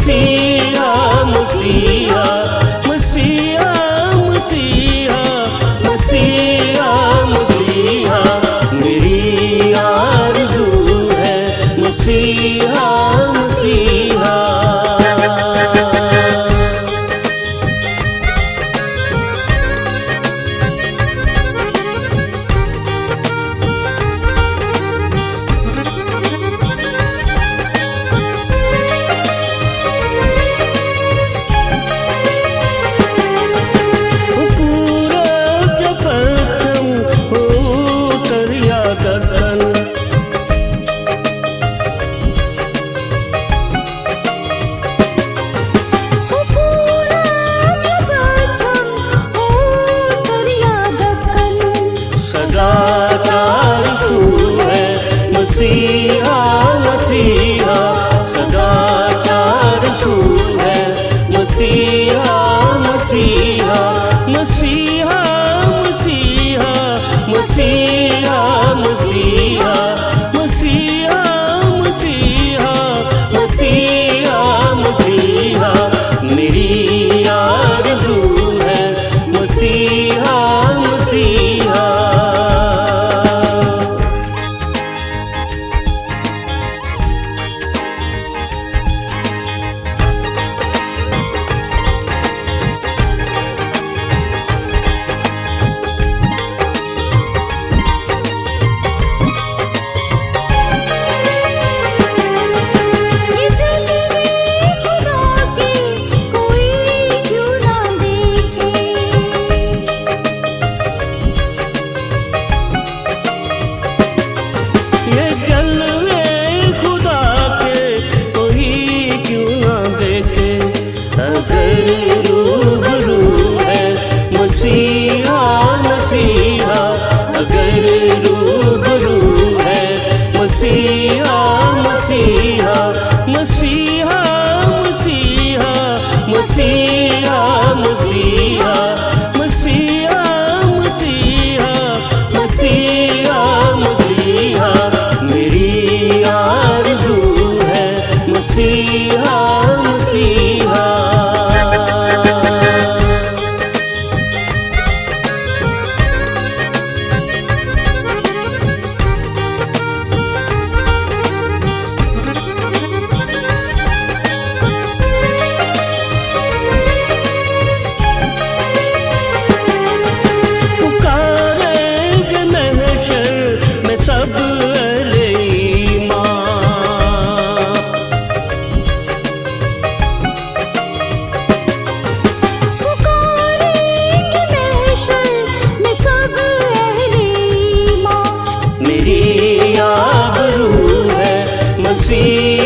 मसीहा मसीहा मसीहा मसीहा मसीहा मसीहा मेरी आरज़ू है मसीहा मसीहा। मसीहा मसीहा सदाचार सू है मसीहा मसीहा मसीहा मसीहा मसीहा मसीहा मसीहा मसीहा मसीहा मसीहा मेरी आरज़ू है मसीहा मसीहा। मसीहा मसीहा अगर रूबरू है मसीहा मसीहा मसीहा मसीहा मसीहा मसीहा मसीहा मसीहा मसीहा मसीहा मेरी आरज़ू है मसीहा मसीहा। मेरी आबरू है मसीहा।